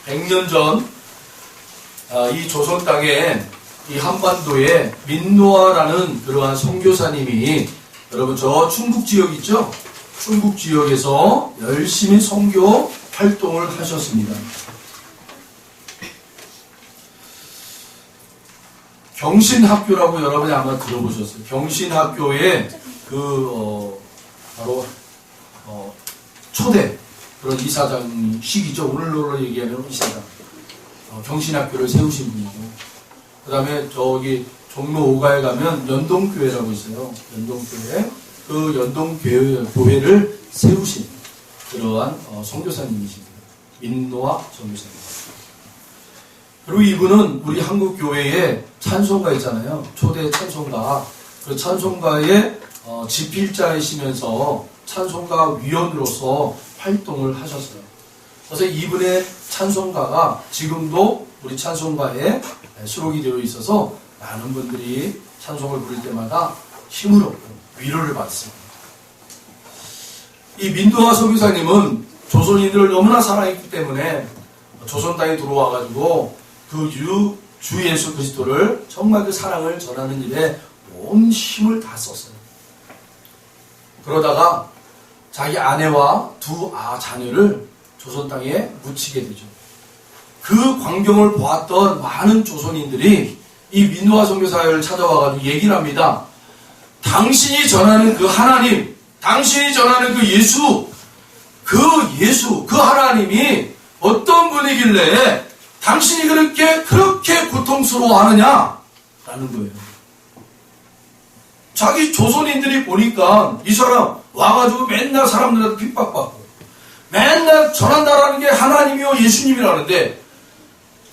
100년 전, 이 조선 땅에, 이 한반도에 민노아라는 그러한 선교사님이, 여러분 저 충북 지역 있죠? 충북 지역에서 열심히 선교 활동을 하셨습니다. 경신학교라고 여러분이 아마 들어보셨어요. 경신학교에 바로 초대 그런 이사장식이죠. 오늘로 얘기하면 이사장. 경신학교를 세우신 분이고, 그 다음에 저기 종로 5가에 가면 연동교회라고 있어요. 연동교회. 그 연동교회를 세우신 그러한 선교사님이십니다. 민노아 선교사님. 그리고 이분은 우리 한국교회에 찬송가 있잖아요. 초대 찬송가. 그 찬송가의 집필자이시면서 찬송가 위원으로서 활동을 하셨어요. 그래서 이분의 찬송가가 지금도 우리 찬송가에 수록이 되어 있어서 많은 분들이 찬송을 부를 때마다 힘을 얻고 위로를 받습니다. 이 민노아 선교사님은 조선인들을 너무나 사랑했기 때문에 조선 땅에 들어와가지고 주 예수 그리스도를 정말 그 사랑을 전하는 일에 온 힘을 다 썼어요. 그러다가 자기 아내와 두 자녀를 조선 땅에 묻히게 되죠. 그 광경을 보았던 많은 조선인들이 이 민노아 선교사를 찾아와가지고 얘기를 합니다. 당신이 전하는 그 하나님, 당신이 전하는 그 예수, 그 하나님이 어떤 분이길래 당신이 그렇게 고통스러워하느냐? 라는 거예요. 자기 조선인들이 보니까 이 사람 와가지고 맨날 사람들한테 핍박받고 맨날 전한다라는 게 하나님이요 예수님이라는데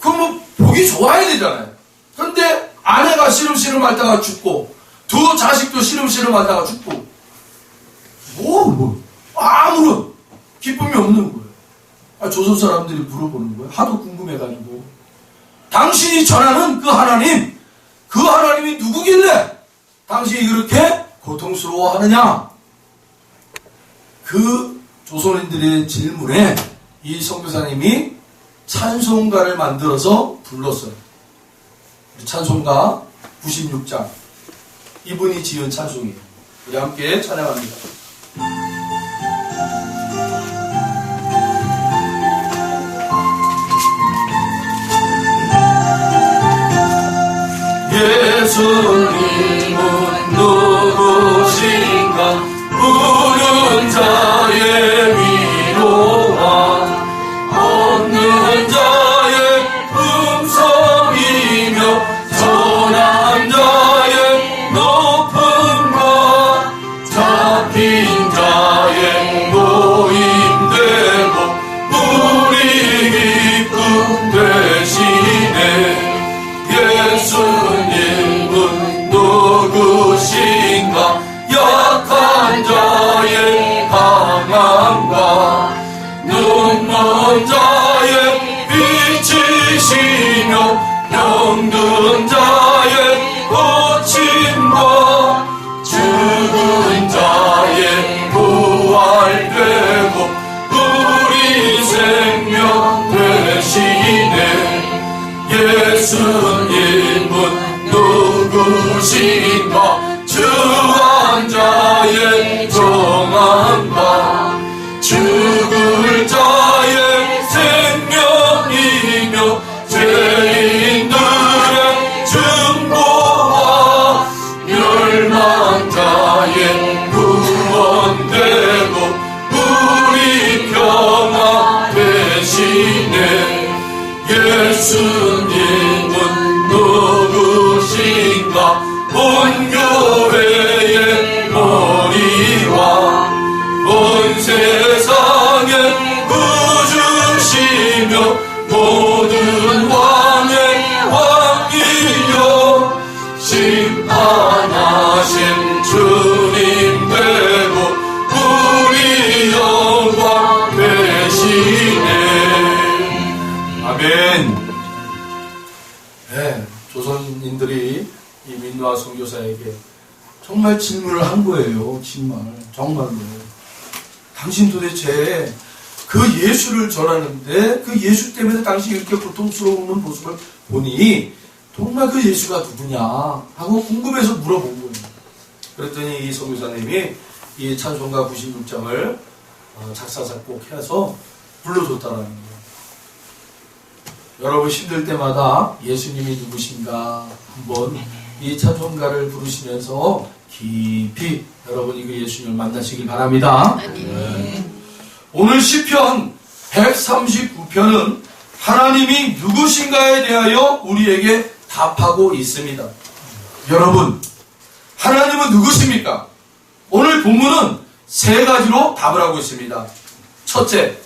그럼 보기 좋아야 되잖아요. 그런데 아내가 시름시름 앓다가 죽고 두 자식도 시름시름 앓다가 죽고 아무런 기쁨이 없는 거예요. 조선 사람들이 물어보는 거예요. 하도 궁금해가지고 당신이 전하는 그 하나님이 누구길래 당신이 그렇게 고통스러워하느냐? 그 조선인들의 질문에 이 선교사님이 찬송가를 만들어서 불렀어요. 찬송가 96장. 이분이 지은 찬송이에요. 우리 함께 찬양합니다. 예수님은 누구신가? 우는 자의 위로와 없는 자의 음성이며 전한 자의 높음과 잡힌 자의 노임되고 우리 기쁨 되시네. 예수님은 누구신가? 약한 자의 강함과 눈먼 자의 빛이시며 병든 자의 고침과 죽은 자의 부활되고 우리 생명 되시네. 예수님은 누구신가? 주한 자의 정함과 죽을 자의 생명이며 죄인들의 증거와 멸망 자의 구원되고 우리 평화 되시네. 예수님은 누구신가? 온 교회의 머리와 온 세상의 구주시며 모든 왕의 왕이요 심판하신 주님 되고 우리 영광 되시네. 아멘. 네, 조선인들이 이 민노아 선교사에게 정말 질문을 한 거예요. 정말로. 당신 도대체 그 예수를 전하는데 그 예수 때문에 당시 이렇게 고통스러운 모습을 보니 정말 그 예수가 누구냐 하고 궁금해서 물어본 거예요. 그랬더니 이 선교사님이 이 찬송가 96장을 작사 작곡해서 불러줬다라는 거예요. 여러분 힘들 때마다 예수님이 누구신가 한번 이 찬송가를 부르시면서 깊이 여러분이 그 예수님을 만나시길 바랍니다. 오늘 시편 139편은 하나님이 누구신가에 대하여 우리에게 답하고 있습니다. 여러분, 하나님은 누구십니까? 오늘 본문은 세 가지로 답을 하고 있습니다. 첫째,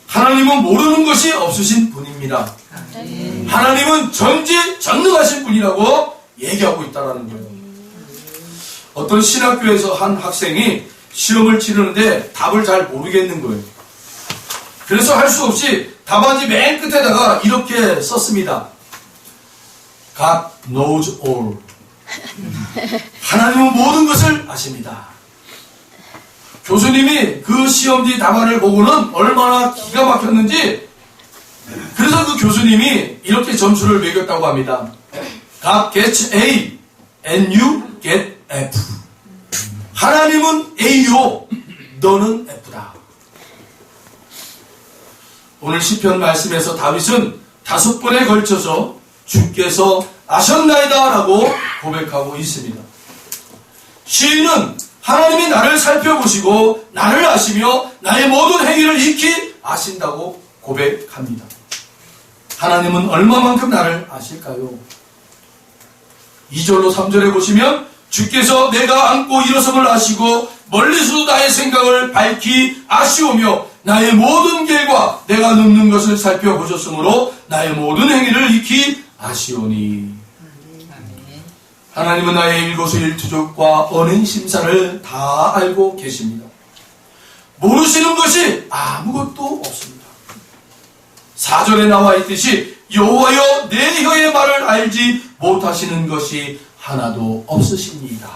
하나님은 모르는 것이 없으신 분입니다. 하나님은 전지전능하신 분이라고 얘기하고 있다는 거예요. 어떤 신학교에서 한 학생이 시험을 치르는데 답을 잘 모르겠는 거예요. 그래서 할 수 없이 답안지 맨 끝에다가 이렇게 썼습니다. God knows all. 하나님은 모든 것을 아십니다. 교수님이 그 시험지 답안을 보고는 얼마나 기가 막혔는지, 그래서 그 교수님이 이렇게 점수를 매겼다고 합니다. God gets A and you get F. 하나님은 A요, 너는 F다. 오늘 시편 말씀에서 다윗은 5번에 걸쳐서 주께서 아셨나이다 라고 고백하고 있습니다. 시인은 하나님이 나를 살펴보시고 나를 아시며 나의 모든 행위를 익히 아신다고 고백합니다. 하나님은 얼마만큼 나를 아실까요? 2절로 3절에 보시면 주께서 내가 앉고 일어섬을 아시고 멀리서도 나의 생각을 밝히 아시오며 나의 모든 길과 내가 눕는 것을 살펴보셨으므로 나의 모든 행위를 익히 아시오니. 하나님은 나의 일거수일투족과 언행 심사를 다 알고 계십니다. 모르시는 것이 아무것도 없습니다. 4절에 나와 있듯이 여호와여 내 혀의 말을 알지 못하시는 것이 하나도 없으십니다.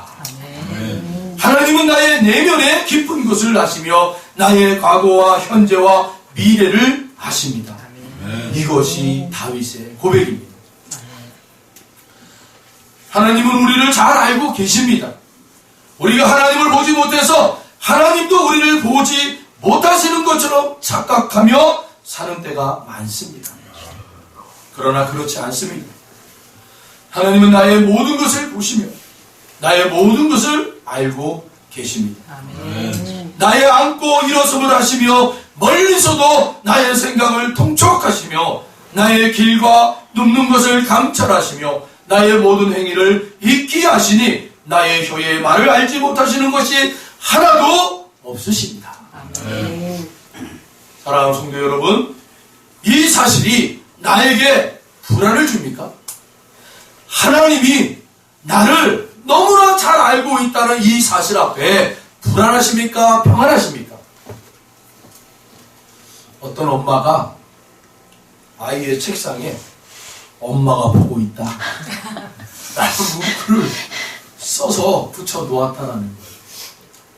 하나님은 나의 내면의 깊은 것을 아시며 나의 과거와 현재와 미래를 아십니다. 이것이 다윗의 고백입니다. 하나님은 우리를 잘 알고 계십니다. 우리가 하나님을 보지 못해서 하나님도 우리를 보지 못하시는 것처럼 착각하며 사는 때가 많습니다. 그러나 그렇지 않습니다. 하나님은 나의 모든 것을 보시며 나의 모든 것을 알고 계십니다. 나의 앉고 일어섬을 하시며 멀리서도 나의 생각을 통촉하시며 나의 길과 눕는 것을 감찰하시며 나의 모든 행위를 익히 아시니 나의 혀의 말을 알지 못하시는 것이 하나도 없으십니다. 사랑하는 성도 여러분, 이 사실이 나에게 불안을 줍니까? 하나님이 나를 너무나 잘 알고 있다는 이 사실 앞에 불안하십니까? 평안하십니까? 어떤 엄마가 아이의 책상에 엄마가 보고 있다 라는 문구를 써서 붙여 놓았다는 거예요.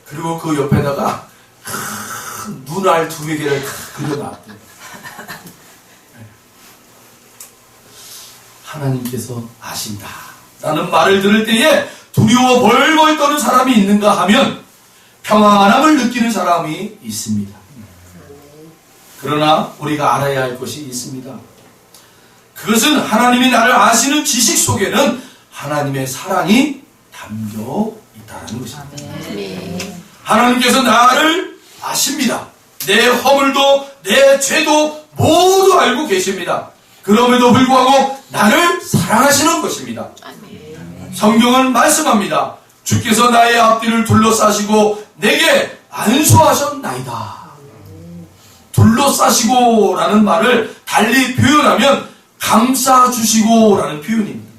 그리고 그 옆에다가 큰 눈알 2개를 그려놨대요. 하나님께서 아신다 라는 말을 들을 때에 두려워 벌벌 떠는 사람이 있는가 하면 평안함을 느끼는 사람이 있습니다. 그러나 우리가 알아야 할 것이 있습니다. 그것은 하나님이 나를 아시는 지식 속에는 하나님의 사랑이 담겨 있다는 것입니다. 하나님께서 나를 아십니다. 내 허물도 내 죄도 모두 알고 계십니다. 그럼에도 불구하고 나를 사랑하시는 것입니다. 성경은 말씀합니다. 주께서 나의 앞뒤를 둘러싸시고 내게 안수하셨나이다. 둘러싸시고 라는 말을 달리 표현하면 감싸주시고 라는 표현입니다.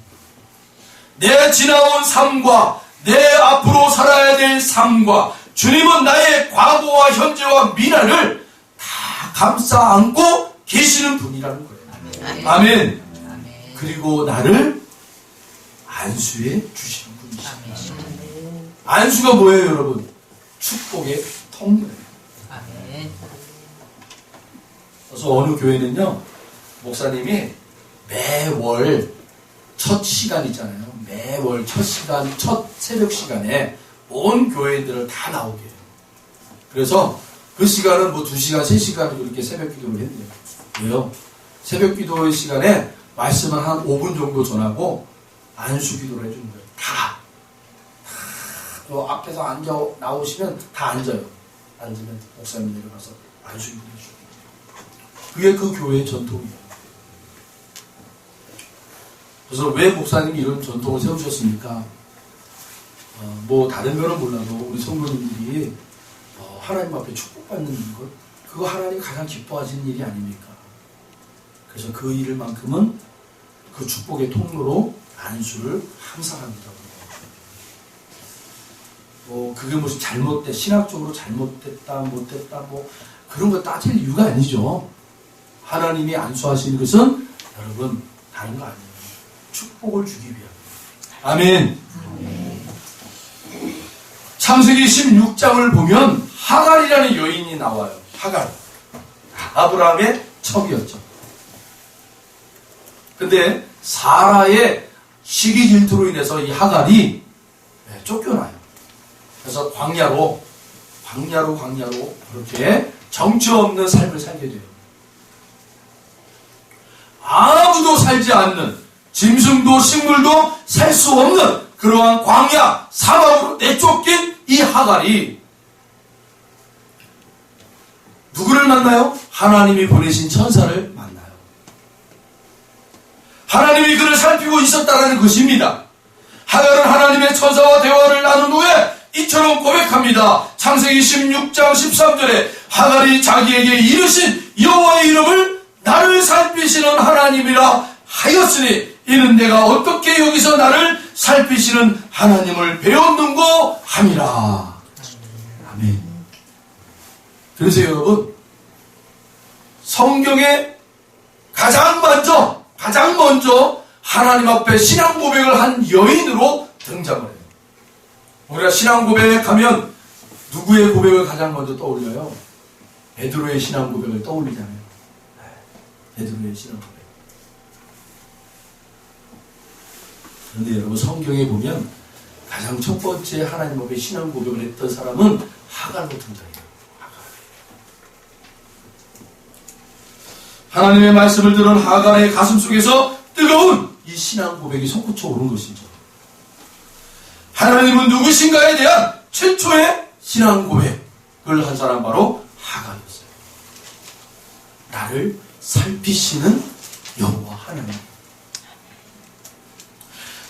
내 지나온 삶과 내 앞으로 살아야 될 삶과 주님은 나의 과거와 현재와 미래를 다 감싸 안고 계시는 분이라는 거예요. 아멘. 그리고 나를 안수해 주시는 분이십니다. 안수가 뭐예요, 여러분? 축복의 통로예요. 그래서 어느 교회는요, 목사님이 매월 첫 시간 있잖아요. 매월 첫 시간, 첫 새벽 시간에 온 교회들을 다 나오게 해요. 그래서 그 시간은 뭐 2시간, 3시간 그렇게 새벽 기도를 했대요. 왜요? 새벽 기도의 시간에 말씀을 한 5분 정도 전하고 안수 기도를 해주는 거예요. 다. 요 앞에서 나오시면 다 앉아요. 앉으면 목사님 내려가서 안수 기도 해주고. 그게 그 교회의 전통이에요. 그래서 왜 목사님이 이런 전통을 세우셨습니까? 뭐 다른 거는 몰라도 우리 성도님들이 하나님 앞에 축복받는 것, 그거 하나님 가장 기뻐하시는 일이 아닙니까? 그래서 그 일만큼은 그 축복의 통로로 안수를 항상 합니다. 뭐 그게 무슨 신학적으로 잘못됐다, 못됐다, 뭐 그런 거 따질 이유가 아니죠. 하나님이 안수하시는 것은 여러분 다른 거 아니에요. 축복을 주기 위함. 아멘. 창세기 16장을 보면 하갈이라는 여인이 나와요. 하갈. 아브라함의 첩이었죠. 근데 사라의 시기 질투로 인해서 이 하갈이 쫓겨나요. 그래서 광야로 그렇게 정처 없는 삶을 살게 돼요. 아무도 살지 않는, 짐승도 식물도 살 수 없는 그러한 광야 사막으로 내쫓긴 이 하갈이 누구를 만나요? 하나님이 보내신 천사를 만나요. 하나님이 그를 살피고 있었다는 것입니다. 하갈은 하나님의 천사와 대화를 나눈 후에 이처럼 고백합니다. 창세기 16장 13절에 하갈이 자기에게 이르신 여호와의 이름을 나를 살피시는 하나님이라 하였으니 이는 내가 어떻게 여기서 나를 살피시는 하나님을 배웠는고 함이라. 아멘. 그래서 여러분, 성경에 가장 먼저 하나님 앞에 신앙 고백을 한 여인으로 등장을 해요. 우리가 신앙 고백하면 누구의 고백을 가장 먼저 떠올려요? 베드로의 신앙 고백을 떠올리잖아요. 베드로의 신앙 고백. 그런데 여러분, 성경에 보면 가장 첫 번째 하나님 앞에 신앙 고백을 했던 사람은 하갈로 등장해요. 하나님의 말씀을 들은 하갈의 가슴 속에서 뜨거운 이 신앙 고백이 솟구쳐 오른 것이죠. 하나님은 누구신가에 대한 최초의 신앙 고백을 한 사람 바로 하갈이었어요. 나를 살피시는 여호와 하나님.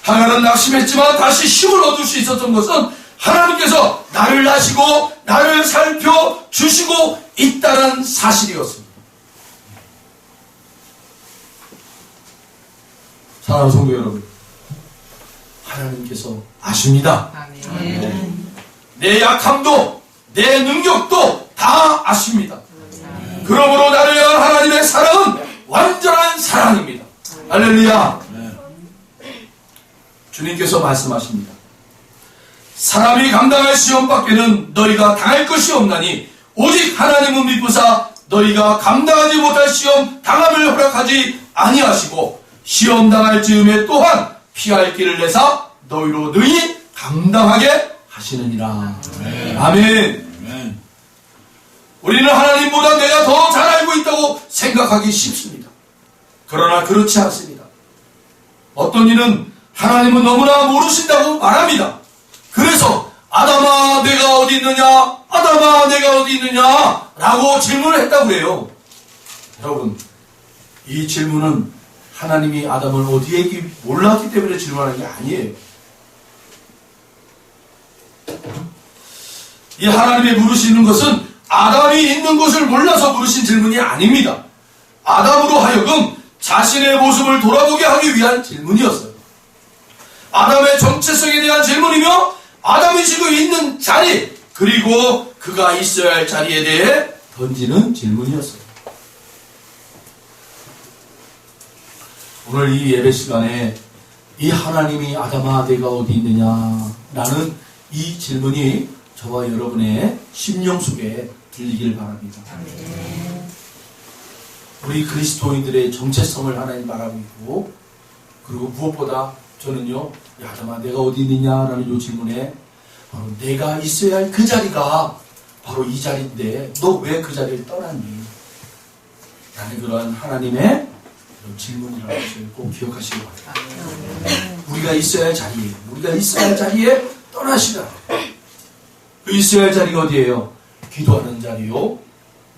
하갈은 낙심했지만 다시 힘을 얻을 수 있었던 것은 하나님께서 나를 아시고 나를 살펴주시고 있다는 사실이었습니다. 사랑하는 성도 여러분, 하나님께서 아십니다. 아멘. 내 약함도 내 능력도 다 아십니다. 아멘. 그러므로 나를 향한 하나님의 사랑은 완전한 사랑입니다. 할렐루야. 주님께서 말씀하십니다. 사람이 감당할 시험 밖에는 너희가 당할 것이 없나니 오직 하나님은 미쁘사 너희가 감당하지 못할 시험 당함을 허락하지 아니하시고 시험 당할 즈음에 또한 피할 길을 내사 너희로 능히 감당하게 하시느니라. 아멘. 아멘. 우리는 하나님보다 내가 더 잘 알고 있다고 생각하기 쉽습니다. 그러나 그렇지 않습니다. 어떤 이는 하나님은 너무나 모르신다고 말합니다. 그래서 아담아 내가 어디 있느냐, 아담아 내가 어디 있느냐 라고 질문을 했다고 해요. 여러분, 이 질문은 하나님이 아담을 어디에 몰랐기 때문에 질문하는 게 아니에요. 이 하나님이 물으시는 것은 아담이 있는 곳을 몰라서 물으신 질문이 아닙니다. 아담으로 하여금 자신의 모습을 돌아보게 하기 위한 질문이었어요. 아담의 정체성에 대한 질문이며 아담이 지금 있는 자리, 그리고 그가 있어야 할 자리에 대해 던지는 질문이었어요. 오늘 이 예배 시간에 이 하나님이 아담아 내가 어디 있느냐 라는 이 질문이 저와 여러분의 심령 속에 들리길 바랍니다. 우리 그리스도인들의 정체성을 하나님 말하고 있고, 그리고 무엇보다 저는요, 야, 아담아, 내가 어디 있느냐라는 요 질문에 바로 내가 있어야 할 그 자리가 바로 이 자리인데 너 왜 그 자리를 떠났니? 라는 그런 하나님의 질문이라는 것을 꼭 기억하시기 바랍니다. 우리가 있어야 할 자리에, 우리가 있어야 할 자리에 떠나시라. 그 있어야 할 자리가 어디예요? 기도하는 자리요,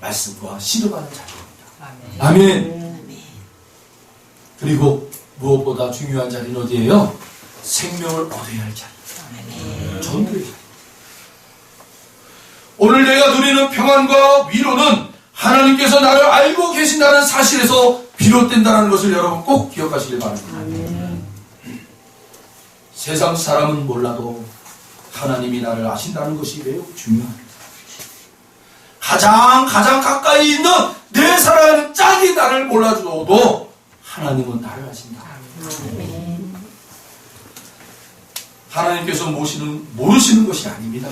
말씀과 씨름하는 자리입니다. 아멘. 그리고 무엇보다 중요한 자리는 어디예요? 생명을 얻어야 할 자리. 전도의 자리. 오늘 내가 누리는 평안과 위로는 하나님께서 나를 알고 계신다는 사실에서 비롯된다는 것을 여러분 꼭 기억하시길 바랍니다. 세상 사람은 몰라도 하나님이 나를 아신다는 것이 매우 중요합니다. 가장 가까이 있는 내 사랑하는 짝이 나를 몰라주어도 하나님은 나를 아신다. 하나님께서 모르시는 것이 아닙니다.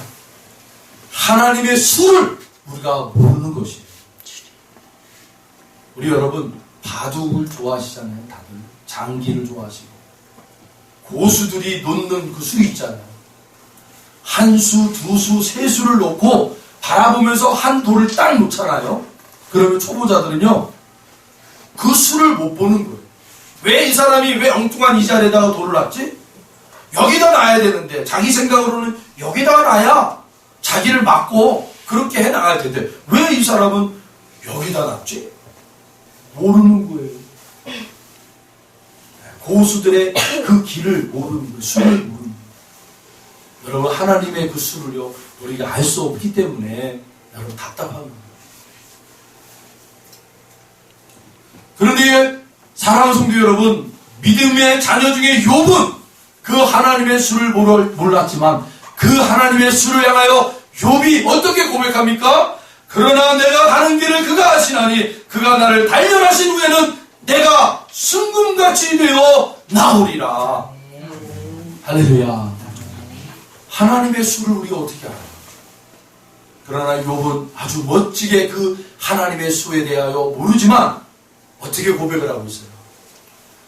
하나님의 수를 우리가 모르는 것이에요. 우리 여러분 바둑을 좋아하시잖아요. 다들 장기를 좋아하시고 고수들이 놓는 그 수 있잖아요. 한 수, 두 수, 세 수를 놓고 바라보면서 한 돌을 딱 놓잖아요. 그러면 초보자들은요 그 수를 못 보는 거예요. 왜 이 사람이 왜 엉뚱한 이 자리에다가 돌을 놨지? 여기다 놔야 되는데 자기 생각으로는 여기다가 놔야 자기를 막고 그렇게 해나가야 되는데 왜 이 사람은 여기다 놨지? 모르는 거예요. 고수들의 그 길을 모르는 거예요. 수를 모르는 거예요. 여러분 하나님의 그 수를요 우리가 알 수 없기 때문에 여러분 답답한 거예요. 그런데 사랑하는 성도 여러분, 믿음의 자녀 중에 욥은 그 하나님의 수를 몰랐지만 그 하나님의 수를 향하여 욥이 어떻게 고백합니까? 그러나 내가 가는 길을 그가 아시나니 그가 나를 단련하신 후에는 내가 순금같이 되어 나오리라. 할렐루야. 하나님의 수를 우리가 어떻게 알아요? 그러나 욥은 아주 멋지게 그 하나님의 수에 대하여 모르지만 어떻게 고백을 하고 있어요?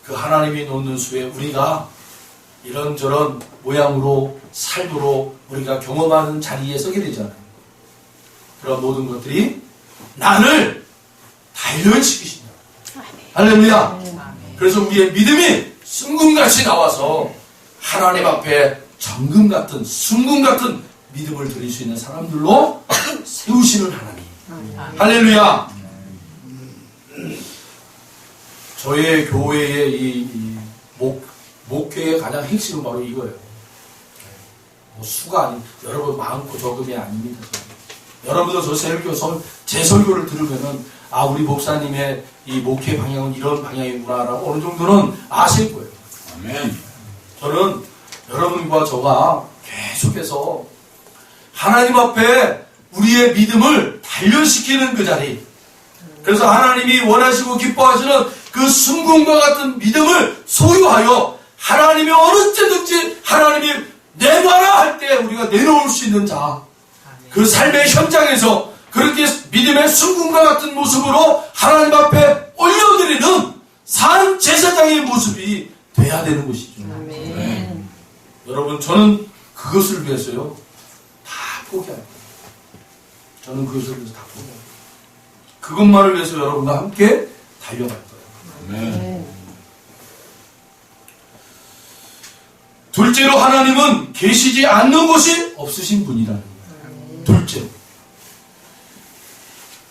그 하나님이 놓는 수에 우리가 이런저런 모양으로 삶으로 우리가 경험하는 자리에 서게 되잖아요. 그런 모든 것들이 나를 단련시키신다. 할렐루야. 그래서 우리의 믿음이 순금같이 나와서 하나님 앞에 정금 같은 순금 같은 믿음을 드릴 수 있는 사람들로 세우시는 하나님. 할렐루야. 저희 교회의 이 목회의 가장 핵심은 바로 이거예요. 뭐 수가 아닌, 여러분 많고 적음이 아닙니다. 여러분도 제 설교를 들으면은, 아, 우리 목사님의 이 목회 방향은 이런 방향이구나라고 어느 정도는 아실 거예요. 아멘. 저는 여러분과 저가 계속해서 하나님 앞에 우리의 믿음을 단련시키는 그 자리. 그래서 하나님이 원하시고 기뻐하시는 그 순금과 같은 믿음을 소유하여 하나님이 어느 때든지 하나님이 내놔라 할 때 우리가 내놓을 수 있는 자. 그 삶의 현장에서 그렇게 믿음의 순금과 같은 모습으로 하나님 앞에 올려드리는 산 제사장의 모습이 돼야 되는 것이죠. 네. 여러분 저는 그것을 위해서요 다 포기할 거예요. 저는 그것을 위해서 다 포기할 거예요. 그것만을 위해서 여러분과 함께 달려갈 거예요. 네. 둘째로 하나님은 계시지 않는 곳이 없으신 분이라는 거예요. 둘째로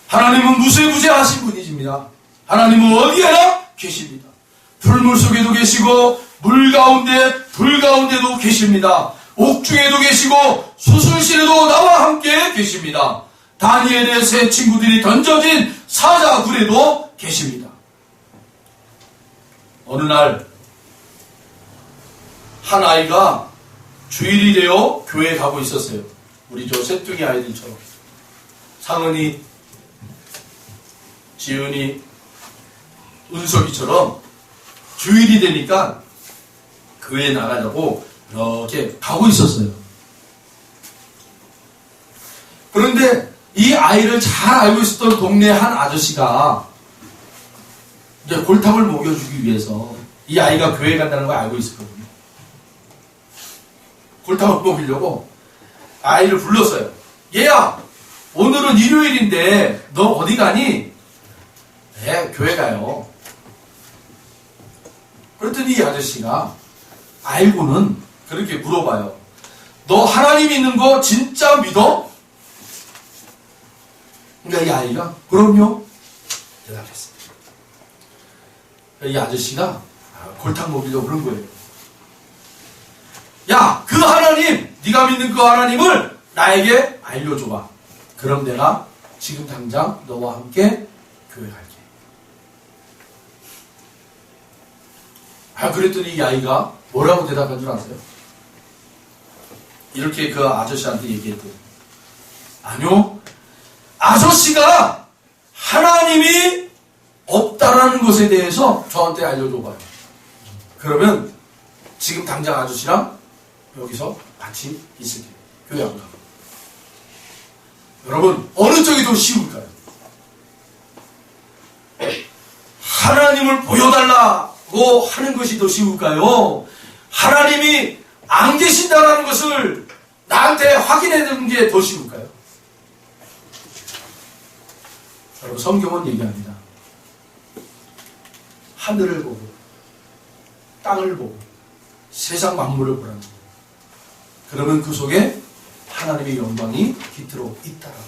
하나님은 무세무세하신 분이십니다. 하나님은 어디에나 계십니다. 풀물 속에도 계시고 물 가운데 불 가운데도 계십니다. 옥중에도 계시고 수술실에도 나와 함께 계십니다. 다니엘의 세 친구들이 던져진 사자굴에도 계십니다. 어느 날 한 아이가 주일이 되어 교회에 가고 있었어요. 우리 저 셋둥이 아이들처럼. 상은이, 지은이, 은석이처럼 주일이 되니까 교회에 나가자고 이렇게 가고 있었어요. 그런데 이 아이를 잘 알고 있었던 동네 한 아저씨가 이제 골탕을 먹여주기 위해서 이 아이가 교회 간다는 걸 알고 있었거든요. 골탕을 먹이려고 아이를 불렀어요. 얘야, 오늘은 일요일인데 너 어디 가니? 네, 교회 가요. 그랬더니 이 아저씨가 알고는 그렇게 물어봐요. 너 하나님 있는 거 진짜 믿어? 그러니까 이 아이가 그럼요 대답했어요. 이 아저씨가 골탕 먹이려고 그런 거예요. 야, 그 하나님, 네가 믿는 그 하나님을 나에게 알려줘봐. 그럼 내가 지금 당장 너와 함께 교회 갈게. 그랬더니 이 아이가 뭐라고 대답한 줄 아세요? 이렇게 그 아저씨한테 얘기했대요. 아니요, 아저씨가 하나님이 없다라는 것에 대해서 저한테 알려줘봐요. 그러면 지금 당장 아저씨랑 여기서 같이 있을게요. 교회 안 가고. 여러분, 어느 쪽이 더 쉬울까요? 하나님을 보여달라고 하는 것이 더 쉬울까요? 하나님이 안 계신다는 것을 나한테 확인해 주는 게 더 쉬울까요? 여러분, 성경은 얘기합니다. 하늘을 보고 땅을 보고 세상 만물을 보라는 거예요. 그러면 그 속에 하나님의 영광이 깃들어 있다라고.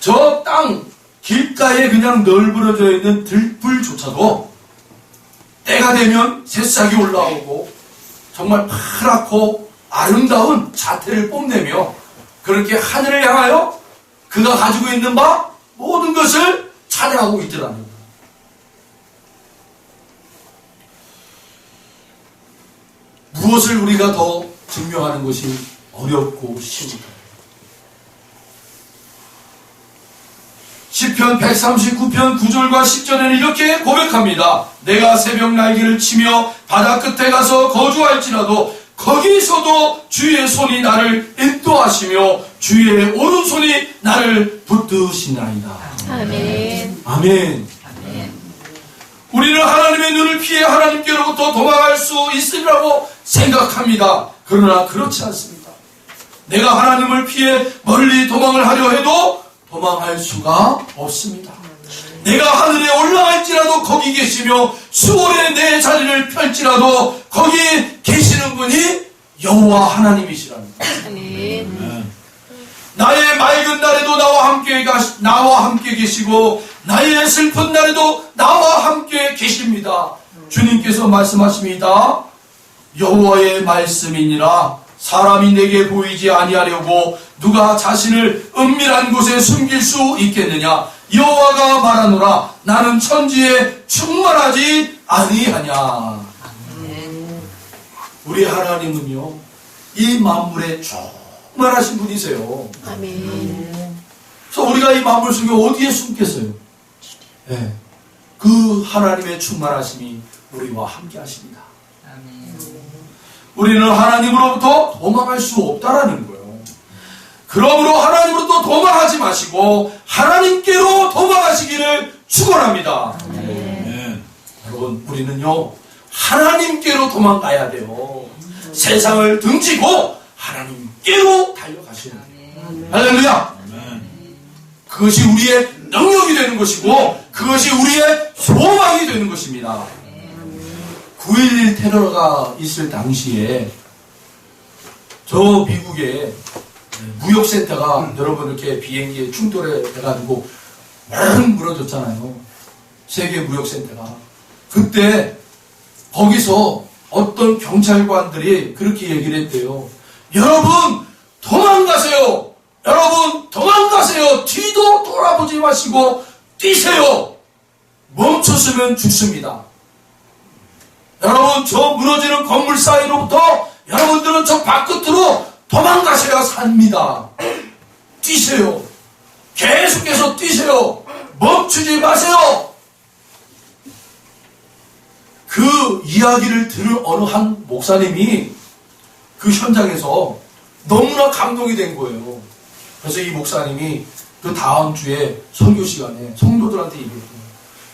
저 땅 길가에 그냥 널브러져 있는 들불조차도 때가 되면 새싹이 올라오고 정말 파랗고 아름다운 자태를 뽐내며 그렇게 하늘을 향하여 그가 가지고 있는 바 모든 것을 찬양하고 있더라는 거예요. 무엇을 우리가 더 증명하는 것이 어렵고 쉬울까요? 시편 139편 9절과 10절에는 이렇게 고백합니다. 내가 새벽 날개를 치며 바다 끝에 가서 거주할지라도 거기서도 주의 손이 나를 인도하시며 주의 오른손이 나를 붙드시나이다. 아멘. 아멘. 우리는 하나님의 눈을 피해 하나님께로부터 도망할 수 있으리라고 생각합니다. 그러나 그렇지 않습니다. 내가 하나님을 피해 멀리 도망을 하려 해도 도망할 수가 없습니다. 내가 하늘에 올라갈지라도 거기 계시며 수월에 내 자리를 펼지라도 거기 계시는 분이 여호와 하나님이시랍니다. 아멘. 나의 맑은 날에도 나와 함께 계시고 나의 슬픈 날에도 나와 함께 계십니다. 주님께서 말씀하십니다. 여호와의 말씀이니라 사람이 내게 보이지 아니하려고 누가 자신을 은밀한 곳에 숨길 수 있겠느냐. 여호와가 말하노라 나는 천지에 충만하지 아니하냐. 우리 하나님은요 이 만물에 충만하신 분이세요. 아멘. 그래서 우리가 이 만물 속에 어디에 숨겠어요? 네. 그 하나님의 충만하심이 우리와 함께 하십니다. 우리는 하나님으로부터 도망할 수 없다라는 거예요. 그러므로 하나님으로부터 도망하지 마시고 하나님께로 도망하시기를 축원합니다. 여러분, 우리는요 하나님께로 도망가야 돼요. 세상을 등지고 하나님께로 달려가셔야 돼요. 할렐루야. 그것이 우리의 능력이 되는 것이고 그것이 우리의 소망이 되는 것입니다. 9.11 테러가 있을 당시에 저 미국에 무역센터가 여러분 이렇게 비행기에 충돌해 돼가지고 막 무너졌잖아요. 세계 무역센터가. 그때 거기서 어떤 경찰관들이 그렇게 얘기를 했대요. 여러분 도망가세요. 여러분 도망가세요. 뒤도 돌아보지 마시고 뛰세요. 멈췄으면 죽습니다. 여러분 저 무너지는 건물 사이로부터 여러분들은 저 바깥으로 도망가셔야 삽니다. 뛰세요. 계속해서 뛰세요. 멈추지 마세요. 그 이야기를 들은 어느 한 목사님이 그 현장에서 너무나 감동이 된 거예요. 그래서 이 목사님이 그 다음 주에 설교 시간에 성도들한테 얘기했어요.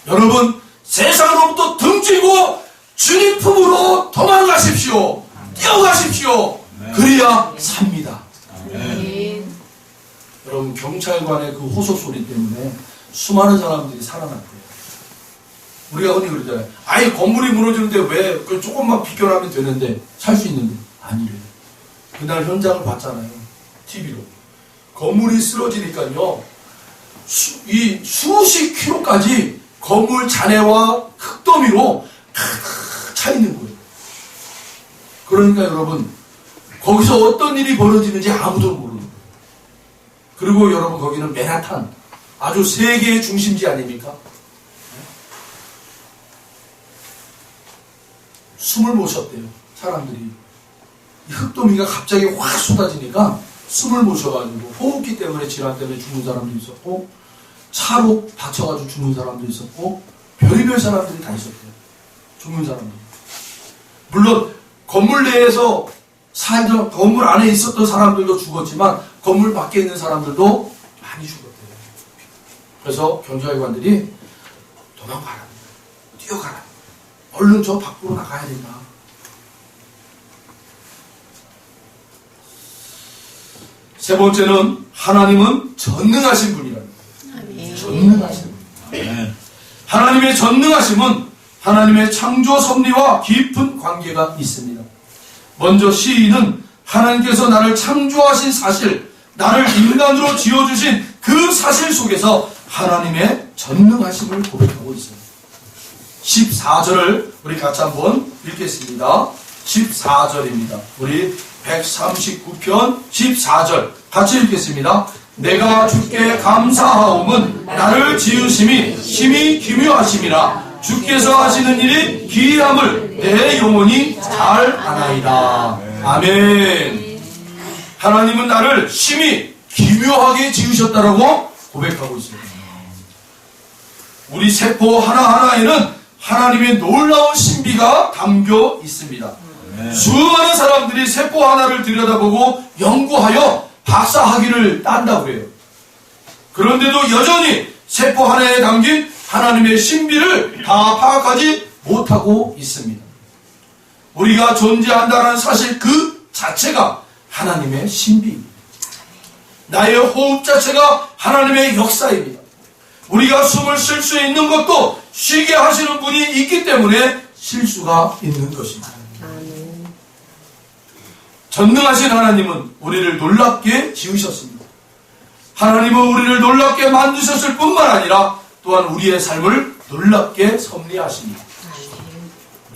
여러분, 세상으로부터 등지고 주님 품으로 도망가십시오. 뛰어가십시오. 그래야 삽니다. 아멘. 여러분, 경찰관의 그 호소 소리 때문에 수많은 사람들이 살아났대요. 우리가 흔히 그러잖아요. 아예 건물이 무너지는데 왜 그 조금만 비껴나면 되는데 살 수 있는데 아니래요. 그날 현장을 봤잖아요. TV로. 건물이 쓰러지니까요. 이 수십 킬로까지 건물 잔해와 흙더미로 가득 차 있는 거예요. 그러니까 여러분, 거기서 어떤 일이 벌어지는지 아무도 모르는 거예요. 그리고 여러분, 거기는 맨하탄, 아주 세계의 중심지 아닙니까? 숨을 못 쉬었대요, 사람들이. 이 흙더미가 갑자기 확 쏟아지니까 숨을 못 쉬어가지고, 호흡기 때문에 질환 때문에 죽는 사람도 있었고, 차로 다쳐가지고 죽는 사람도 있었고, 별의별 사람들이 다 있었대요. 죽는 사람들이. 물론 건물 내에서 살던, 건물 안에 있었던 사람들도 죽었지만 건물 밖에 있는 사람들도 많이 죽었대요. 그래서 경찰관들이 도망가라, 뛰어가라, 얼른 저 밖으로 나가야 된다. 세 번째는 하나님은 전능하신 분이라는 거예요. 아멘. 전능하신 분. 하나님의 전능하심은 하나님의 창조 섭리와 깊은 관계가 있습니다. 먼저 시인은 하나님께서 나를 창조하신 사실, 나를 인간으로 지어주신 그 사실 속에서 하나님의 전능하심을 고백하고 있습니다. 14절을 우리 같이 한번 읽겠습니다. 14절입니다. 우리 139편 14절 같이 읽겠습니다. 내가 주께 감사하옴은 나를 지으심이 심히 기묘하심이라 주께서 하시는 일이 기이함을 내 영혼이 잘 아나이다. 아멘. 하나님은 나를 심히 기묘하게 지으셨다라고 고백하고 있습니다. 우리 세포 하나하나에는 하나님의 놀라운 신비가 담겨 있습니다. 수많은 사람들이 세포 하나를 들여다보고 연구하여 박사학위를 딴다고 해요. 그런데도 여전히 세포 하나에 담긴 하나님의 신비를 다 파악하지 못하고 있습니다. 우리가 존재한다는 사실 그 자체가 하나님의 신비입니다. 나의 호흡 자체가 하나님의 역사입니다. 우리가 숨을 쉴 수 있는 것도 쉬게 하시는 분이 있기 때문에 쉴 수가 있는 것입니다. 전능하신 하나님은 우리를 놀랍게 지으셨습니다. 하나님은 우리를 놀랍게 만드셨을 뿐만 아니라 또한 우리의 삶을 놀랍게 섭리하십니다.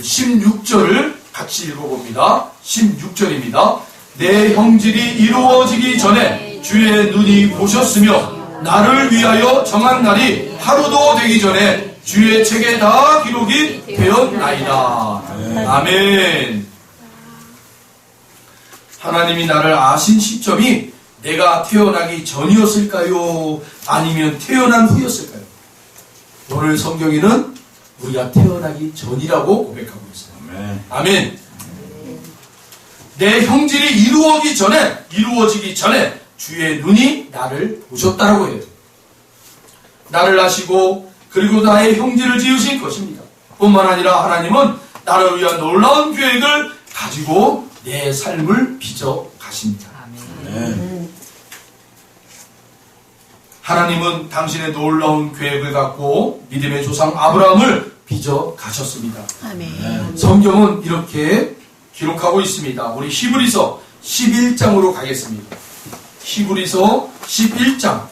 16절을 같이 읽어봅니다. 16절입니다. 내 형질이 이루어지기 전에 주의 눈이 보셨으며 나를 위하여 정한 날이 하루도 되기 전에 주의 책에 다 기록이 되었나이다. 아멘. 하나님이 나를 아신 시점이 내가 태어나기 전이었을까요? 아니면 태어난 후였을까요? 오늘 성경에는 우리가 태어나기 전이라고 고백하고 있어요. 아멘. 내 형질이 이루어지기 전에 주의 눈이 나를 보셨다라고 해요. 나를 아시고 그리고 나의 형질을 지으신 것입니다. 뿐만 아니라 하나님은 나를 위한 놀라운 계획을 가지고 내 삶을 빚어 가십니다. 하나님은 당신의 놀라운 계획을 갖고 믿음의 조상 아브라함을 빚어 가셨습니다. 아멘. 성경은 이렇게 기록하고 있습니다. 우리 히브리서 11장으로 가겠습니다. 히브리서 11장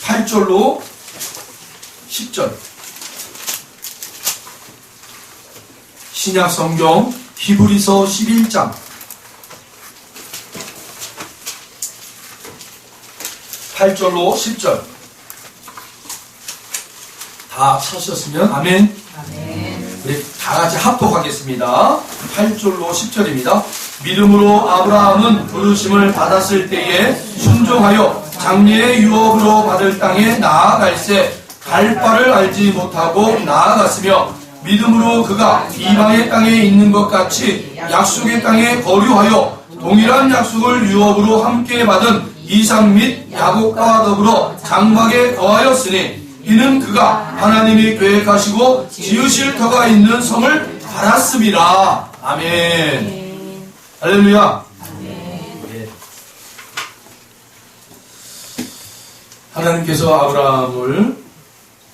8절로 10절 신약 성경 히브리서 11장 8절로 10절 다 찾으셨으면 아멘. 아멘. 우리 다 같이 합독하겠습니다. 8절로 10절입니다. 믿음으로 아브라함은 부르심을 받았을 때에 순종하여 장래의 유업으로 받을 땅에 나아갈새 갈 바를 알지 못하고 나아갔으며 믿음으로 그가 이방의 땅에 있는 것 같이 약속의 땅에 거류하여 동일한 약속을 유업으로 함께 받은 이삭 및 야곱과 더불어 장막에 거하였으니 이는 그가 하나님이 계획하시고 지으실 터가 있는 성을 알았음이라. 아멘. 할렐루야. 예. 하나님께서 아브라함을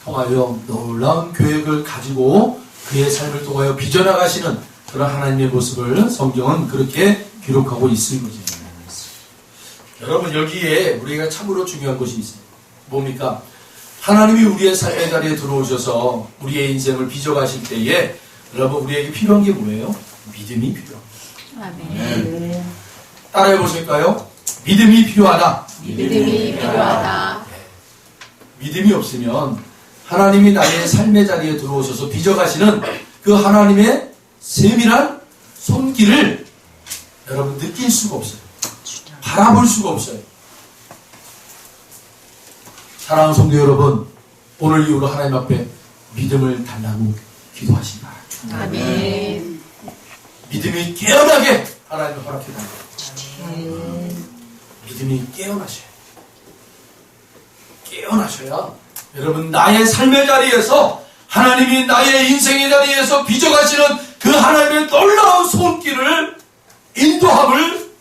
통하여 놀라운 계획을 가지고 그의 삶을 통하여 빚어나가시는 그런 하나님의 모습을 성경은 그렇게 기록하고 있을 것입니다. 여러분, 여기에 우리가 참으로 중요한 것이 있어요. 뭡니까? 하나님이 우리의 삶의 자리에 들어오셔서 우리의 인생을 빚어가실 때에 여러분, 우리에게 필요한 게 뭐예요? 믿음이 필요합니다. 아멘. 따라해 보실까요? 믿음이 필요하다. 믿음이 필요하다. 믿음이 없으면 하나님이 나의 삶의 자리에 들어오셔서 빚어가시는 그 하나님의 세밀한 손길을 여러분 느낄 수가 없어요. 바라볼 수가 없어요. 사랑하는 성도 여러분, 오늘 이후로 하나님 앞에 믿음을 달라고 기도하시기 바랍니다. 아멘. 믿음이 깨어나게 하나님을 허락해달라고. 믿음이 깨어나셔야 깨어나셔야 여러분, 나의 삶의 자리에서 하나님이 나의 인생의 자리에서 빚어가시는 그 하나님의 놀라운 손길을, 인도함을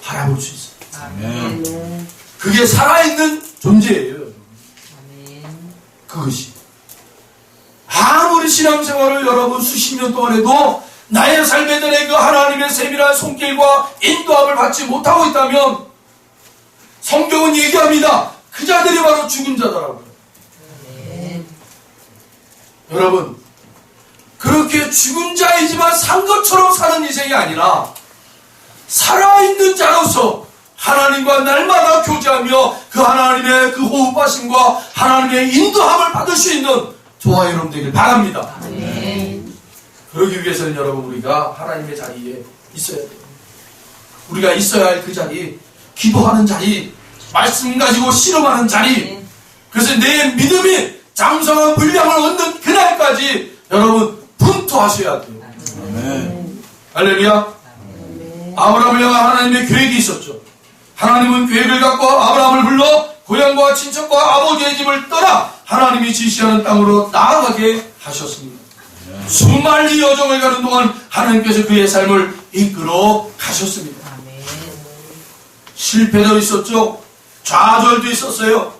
바라볼 수 있어요. 아멘. 그게 살아있는 존재예요. 아멘. 그것이 아무리 신앙생활을 여러분 수십 년 동안 해도 나의 삶의 자리에 그 하나님의 세밀한 손길과 인도함을 받지 못하고 있다면 성경은 얘기합니다. 그 자들이 바로 죽은 자더라고요. 여러분, 그렇게 죽은 자이지만 산 것처럼 사는 인생이 아니라 살아있는 자로서 하나님과 날마다 교제하며 그 하나님의 그 호흡하심과 하나님의 인도함을 받을 수 있는 저와 여러분 되길 바랍니다. 아멘. 그러기 위해서는 여러분, 우리가 하나님의 자리에 있어야 돼요. 우리가 있어야 할 그 자리, 기도하는 자리, 말씀 가지고 씨름하는 자리, 그래서 내 믿음이 장성한 분량을 얻는 그날까지 여러분 분투하셔야 돼요. 아멘. 할렐루야. 아브라함을 향한 하나님의 계획이 있었죠. 하나님은 계획을 갖고 아브라함을 불러 고향과 친척과 아버지의 집을 떠나 하나님이 지시하는 땅으로 나아가게 하셨습니다. 수많은 여정을 가는 동안 하나님께서 그의 삶을 이끌어 가셨습니다. 실패도 있었죠. 좌절도 있었어요.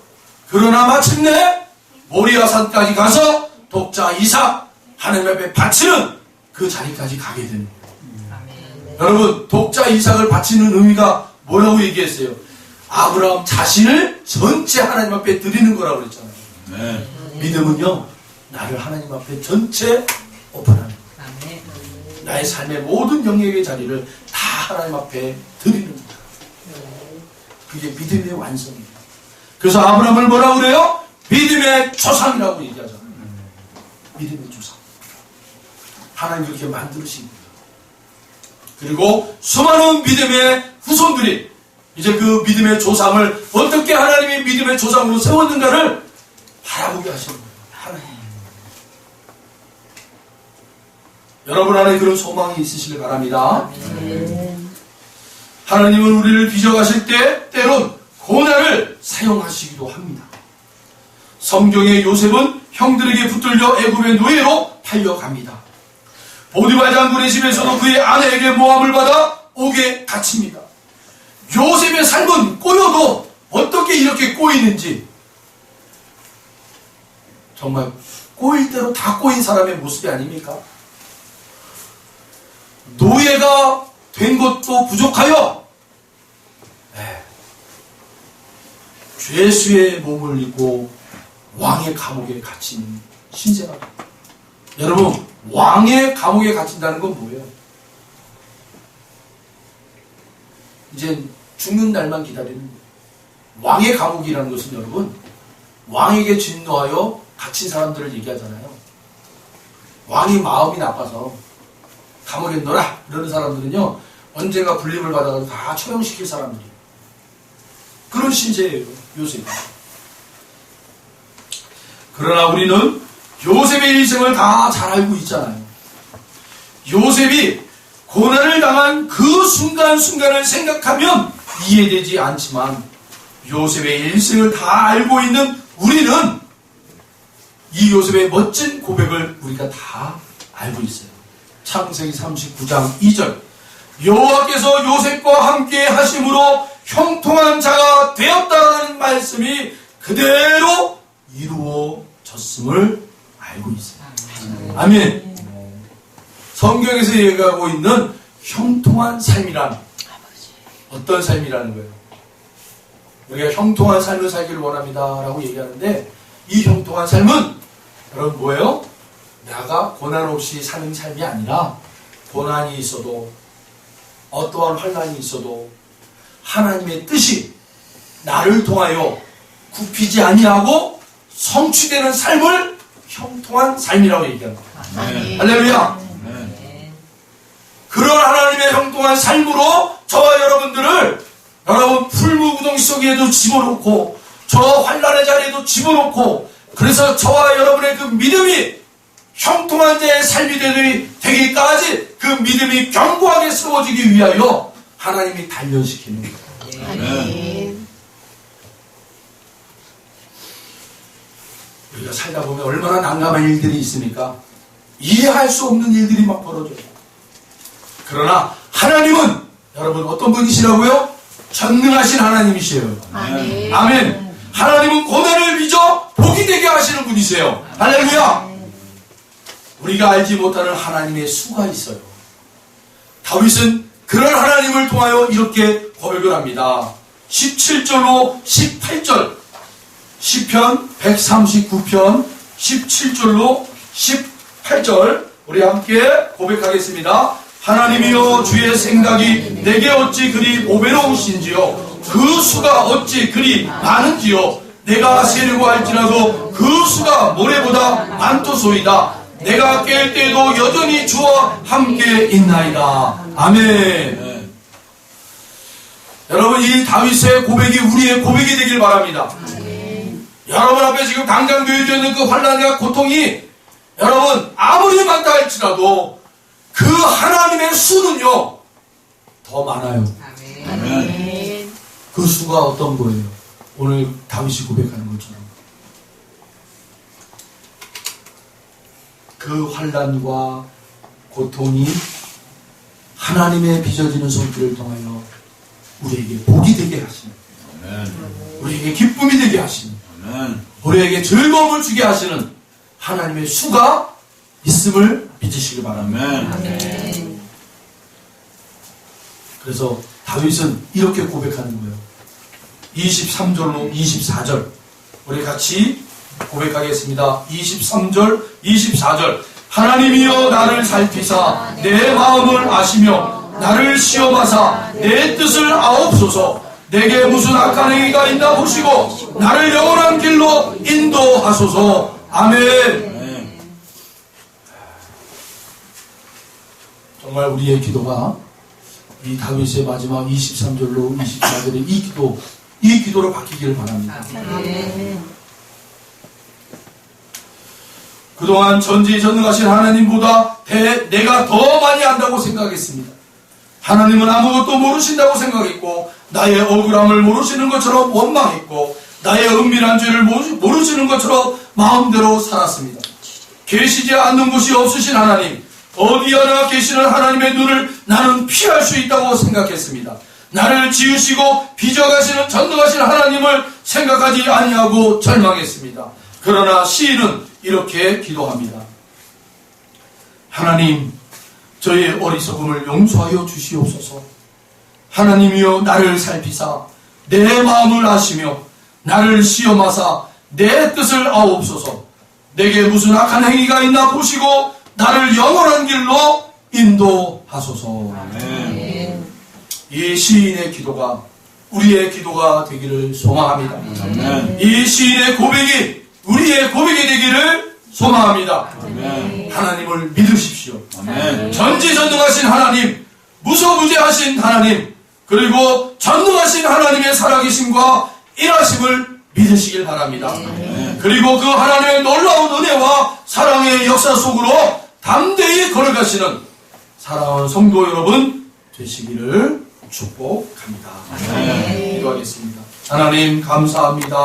그러나 마침내 모리아산까지 가서 독자 이삭 하나님 앞에 바치는 그 자리까지 가게 됩니다. 여러분, 독자 이삭을 바치는 의미가 뭐라고 얘기했어요? 아브라함 자신을 전체 하나님 앞에 드리는 거라고 그랬잖아요. 네. 믿음은요, 나를 하나님 앞에 전체 오픈하는 거예요. 나의 삶의 모든 영역의 자리를 다 하나님 앞에 드리는 거예요. 그게 믿음의 완성이에요. 그래서 아브라함을 뭐라고 그래요? 믿음의 조상이라고 얘기하잖아요. 믿음의 조상. 하나님 그렇게 만드신 거예요. 그리고 수많은 믿음의 후손들이 이제 그 믿음의 조상을 어떻게 하나님이 믿음의 조상으로 세웠는가를 바라보게 하시는 거예요. 하나님. 여러분 안에 그런 소망이 있으시길 바랍니다. 하나님은 우리를 빚어가실 때 때론 고난을 사용하시기도 합니다. 성경의 요셉은 형들에게 붙들려 애굽의 노예로 팔려갑니다. 보디발 장군의 집에서도 그의 아내에게 모함을 받아 옥에 갇힙니다. 요셉의 삶은 꼬여도 어떻게 이렇게 꼬이는지, 정말 꼬일 대로 다 꼬인 사람의 모습이 아닙니까? 노예가 된 것도 부족하여 죄수의 몸을 입고 왕의 감옥에 갇힌 신세가. 여러분, 왕의 감옥에 갇힌다는 건 뭐예요? 이제 죽는 날만 기다리는 거예요. 왕의 감옥이라는 것은 여러분, 왕에게 진노하여 갇힌 사람들을 얘기하잖아요. 왕이 마음이 나빠서 감옥에 넣어라 이러는 사람들은요, 언젠가 불림을 받아서 다 처형시킬 사람들이에요. 그런 신세예요, 요셉이. 그러나 우리는 요셉의 일생을 다 잘 알고 있잖아요. 요셉이 고난을 당한 그 순간순간을 생각하면 이해되지 않지만 요셉의 일생을 다 알고 있는 우리는 이 요셉의 멋진 고백을 우리가 다 알고 있어요. 창세기 39장 2절 여호와께서 요셉과 함께 하심으로 형통한 자가 되었다는 말씀이 그대로 이루어졌음을 알고 있어요. 아멘. 성경에서 얘기하고 있는 형통한 삶이란 어떤 삶이라는 거예요? 우리가 형통한 삶을 살기를 원합니다 라고 얘기하는데 이 형통한 삶은 여러분 뭐예요? 내가 고난 없이 사는 삶이 아니라 고난이 있어도 어떠한 환난이 있어도 하나님의 뜻이 나를 통하여 굽히지 아니하고 성취되는 삶을 형통한 삶이라고 얘기합니다. 할렐루야. 그런 하나님의 형통한 삶으로 저와 여러분들을 여러분 풀무구덩이 속에도 집어넣고 저 환난의 자리에도 집어넣고 그래서 저와 여러분의 그 믿음이 형통한 자의 삶이 되기까지 그 믿음이 견고하게 세워지기 위하여 하나님이 단련시키는 거예요. 우리가 살다 보면 얼마나 난감한 일들이 있습니까? 이해할 수 없는 일들이 막 벌어져요. 그러나 하나님은 여러분 어떤 분이시라고요? 전능하신 하나님이시에요. 아멘. 아멘. 하나님은 고난을 잊어 복이 되게 하시는 분이세요. 할렐루야. 우리가 알지 못하는 하나님의 수가 있어요. 다윗은 그런 하나님을 통하여 이렇게 고백을 합니다. 17절로 18절 시편 139편 17절로 18절 우리 함께 고백하겠습니다. 하나님이여 주의 생각이 내게 어찌 그리 보배로우신지요 그 수가 어찌 그리 많은지요 내가 세려고 할지라도 그 수가 모래보다 많도소이다 내가 깰 때에도 여전히 주와 함께 있나이다. 아멘. 여러분 이 다윗의 고백이 우리의 고백이 되길 바랍니다. 여러분 앞에 지금 당장 놓여져 있는 그 환난과 고통이 여러분 아무리 많다 할지라도 그 하나님의 수는요 더 많아요. 아멘. 그 수가 어떤 거예요? 오늘 다윗이 고백하는 것처럼 그 환난과 고통이 하나님의 빚어지는 손길을 통하여 우리에게 복이 되게 하시는 우리에게 기쁨이 되게 하시는 우리에게 즐거움을 주게 하시는 하나님의 수가 있음을 믿으시기 바랍니다. 아멘. 그래서 다윗은 이렇게 고백하는 거예요. 23절로 24절 우리 같이 고백하겠습니다. 23절 24절 하나님이여 나를 살피사 내 마음을 아시며 나를 시험하사 내 뜻을 아옵소서 내게 무슨 악한 행위가 있나 보시고 나를 영원한 길로 인도하소서. 아멘. 정말 우리의 기도가 이 다윗의 마지막 23절로 24절의 이 기도로 바뀌기를 바랍니다. 아멘. 그동안 전지전능하신 하나님보다 내가 더 많이 안다고 생각했습니다. 하나님은 아무것도 모르신다고 생각했고 나의 억울함을 모르시는 것처럼 원망했고 나의 은밀한 죄를 모르시는 것처럼 마음대로 살았습니다. 계시지 않는 곳이 없으신 하나님, 어디 하나 계시는 하나님의 눈을 나는 피할 수 있다고 생각했습니다. 나를 지으시고 빚어가시는 전능하신 하나님을 생각하지 아니하고 절망했습니다. 그러나 시인은 이렇게 기도합니다. 하나님, 저의 어리석음을 용서하여 주시옵소서. 하나님이여 나를 살피사 내 마음을 아시며 나를 시험하사 내 뜻을 아옵소서. 내게 무슨 악한 행위가 있나 보시고 나를 영원한 길로 인도하소서. 아멘. 이 시인의 기도가 우리의 기도가 되기를 소망합니다. 이 시인의 고백이 우리의 고백이 되기를 소망합니다. 하나님을 믿으십시오. 전지전능하신 하나님, 무소부재하신 하나님, 그리고 전능하신 하나님의 살아계심과 일하심을 믿으시길 바랍니다. 그리고 그 하나님의 놀라운 은혜와 사랑의 역사 속으로 담대히 걸어가시는 사랑하는 성도 여러분 되시기를 축복합니다. 기도하겠습니다. 하나님 감사합니다.